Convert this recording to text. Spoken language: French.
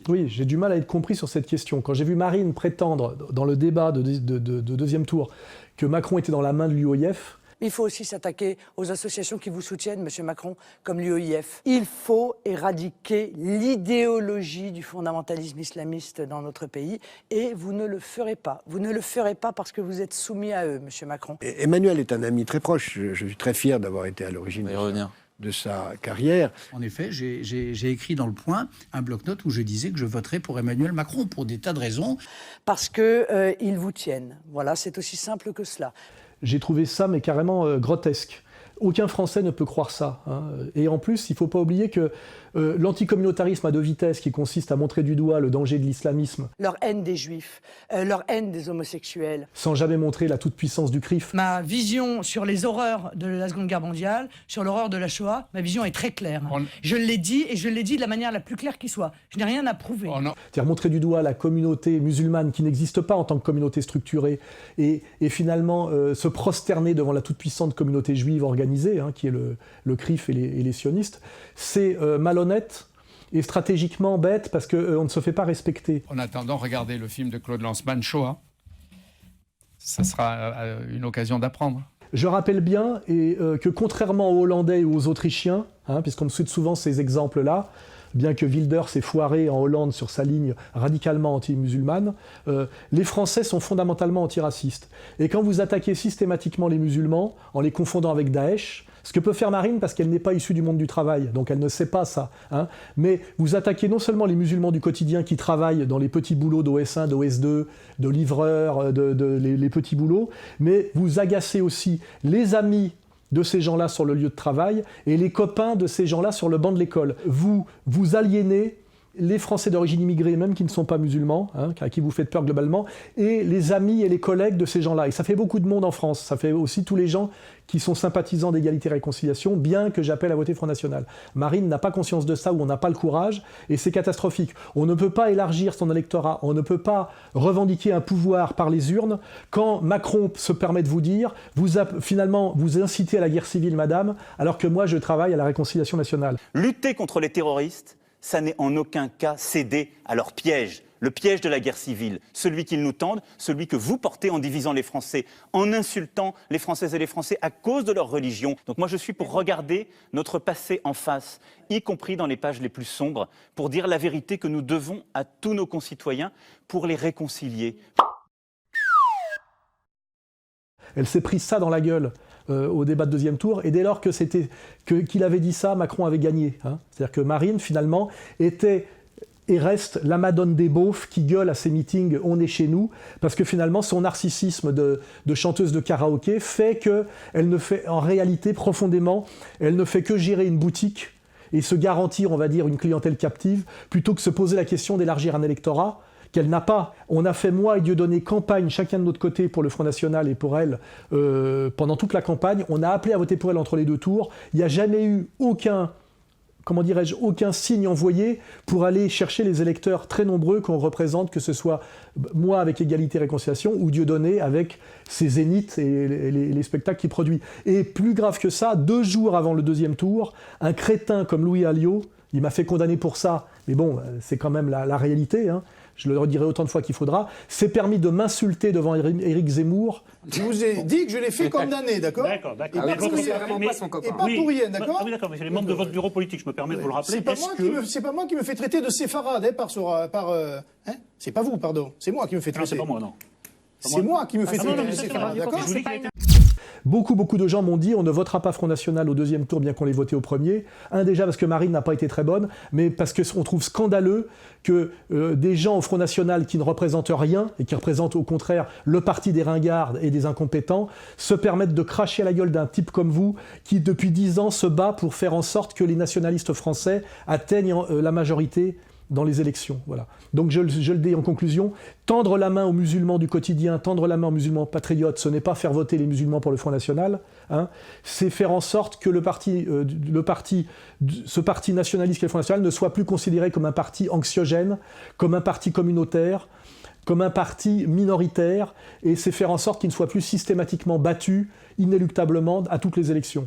Oui, j'ai du mal à être compris sur cette question. Quand j'ai vu Marine prétendre, dans le débat de deuxième tour, que Macron était dans la main de l'UOIF... Il faut aussi s'attaquer aux associations qui vous soutiennent, M. Macron, comme l'UOIF. Il faut éradiquer l'idéologie du fondamentalisme islamiste dans notre pays et vous ne le ferez pas. Vous ne le ferez pas parce que vous êtes soumis à eux, M. Macron. Emmanuel est un ami très proche. Je suis très fier d'avoir été à l'origine de sa carrière. En effet, j'ai écrit dans Le Point un bloc-notes où je disais que je voterais pour Emmanuel Macron pour des tas de raisons. Parce qu'ils vous tiennent. Voilà, c'est aussi simple que cela. J'ai trouvé ça, mais carrément grotesque. Aucun Français ne peut croire ça. Hein. Et en plus, il ne faut pas oublier que l'anticommunautarisme à deux vitesses, qui consiste à montrer du doigt le danger de l'islamisme... Leur haine des juifs, leur haine des homosexuels. Sans jamais montrer la toute-puissance du CRIF. Ma vision sur les horreurs de la Seconde Guerre mondiale, sur l'horreur de la Shoah, ma vision est très claire. Je l'ai dit, et je l'ai dit de la manière la plus claire qui soit. Je n'ai rien à prouver. C'est-à-dire montrer du doigt la communauté musulmane qui n'existe pas en tant que communauté structurée, et finalement se prosterner devant la toute-puissante communauté juive organisée, hein, qui est le CRIF et les sionistes, c'est malhonnête et stratégiquement bête parce qu'on ne se fait pas respecter. En attendant, regardez le film de Claude Lanzmann, Shoah. Ça sera une occasion d'apprendre. Je rappelle bien que contrairement aux Hollandais ou aux Autrichiens, hein, puisqu'on me cite souvent ces exemples-là, bien que Wilders s'est foiré en Hollande sur sa ligne radicalement anti-musulmane, les Français sont fondamentalement antiracistes. Et quand vous attaquez systématiquement les musulmans, en les confondant avec Daesh, ce que peut faire Marine parce qu'elle n'est pas issue du monde du travail, donc elle ne sait pas ça, hein, mais vous attaquez non seulement les musulmans du quotidien qui travaillent dans les petits boulots d'OS1, d'OS2, de livreurs, les petits boulots, mais vous agacez aussi les amis de ces gens-là sur le lieu de travail et les copains de ces gens-là sur le banc de l'école. Vous aliénez les Français d'origine immigrée, même qui ne sont pas musulmans, hein, à qui vous faites peur globalement, et les amis et les collègues de ces gens-là. Et ça fait beaucoup de monde en France. Ça fait aussi tous les gens qui sont sympathisants d'égalité et réconciliation, bien que j'appelle à voter Front National. Marine n'a pas conscience de ça, ou on n'a pas le courage, et c'est catastrophique. On ne peut pas élargir son électorat, on ne peut pas revendiquer un pouvoir par les urnes, quand Macron se permet de vous dire, finalement, vous incitez à la guerre civile, madame, alors que moi, je travaille à la réconciliation nationale. Lutter contre les terroristes, ça n'est en aucun cas céder à leur piège, le piège de la guerre civile, celui qu'ils nous tendent, celui que vous portez en divisant les Français, en insultant les Françaises et les Français à cause de leur religion. Donc moi je suis pour regarder notre passé en face, y compris dans les pages les plus sombres, pour dire la vérité que nous devons à tous nos concitoyens pour les réconcilier. Elle s'est prise ça dans la gueule au débat de deuxième tour, et dès lors qu'il avait dit ça, Macron avait gagné. Hein. C'est-à-dire que Marine, finalement, était et reste la madone des beaufs qui gueule à ses meetings « on est chez nous », parce que finalement, son narcissisme de chanteuse de karaoké fait qu'elle ne fait, en réalité, profondément, elle ne fait que gérer une boutique et se garantir, on va dire, une clientèle captive, plutôt que se poser la question d'élargir un électorat qu'elle n'a pas. On a fait, moi et Dieudonné, campagne, chacun de notre côté, pour le Front National et pour elle, pendant toute la campagne. On a appelé à voter pour elle entre les deux tours. Il n'y a jamais eu aucun signe envoyé pour aller chercher les électeurs très nombreux qu'on représente, que ce soit moi avec Égalité et Réconciliation ou Dieudonné avec ses zéniths et les spectacles qu'il produit. Et plus grave que ça, 2 jours avant le deuxième tour, un crétin comme Louis Alliot, il m'a fait condamner pour ça, mais bon, c'est quand même la réalité, hein. Je le redirai autant de fois qu'il faudra, s'est permis de m'insulter devant Éric Zemmour. Je vous ai dit que je l'ai fait condamner, d'accord ? D'accord. Et pas pour rien, d'accord ? Ah oui, d'accord, mais c'est les membres de votre bureau politique, je me permets de vous le rappeler. C'est pas moi qui me fais traiter de séfarade, hein, c'est pas vous, pardon. C'est moi qui me fais traiter. Non, c'est pas moi, non. C'est moi qui me fais traiter de séfarade, d'accord ? Beaucoup de gens m'ont dit on ne votera pas Front National au deuxième tour bien qu'on l'ait voté au premier. Déjà parce que Marine n'a pas été très bonne, mais parce qu'on trouve scandaleux que des gens au Front National qui ne représentent rien et qui représentent au contraire le parti des ringards et des incompétents se permettent de cracher à la gueule d'un type comme vous qui depuis 10 ans se bat pour faire en sorte que les nationalistes français atteignent la majorité dans les élections. Voilà. Donc je le dis en conclusion, tendre la main aux musulmans du quotidien, tendre la main aux musulmans patriotes, ce n'est pas faire voter les musulmans pour le Front National, hein, c'est faire en sorte que ce parti nationaliste qu'est le Front National ne soit plus considéré comme un parti anxiogène, comme un parti communautaire, comme un parti minoritaire, et c'est faire en sorte qu'il ne soit plus systématiquement battu, inéluctablement, à toutes les élections.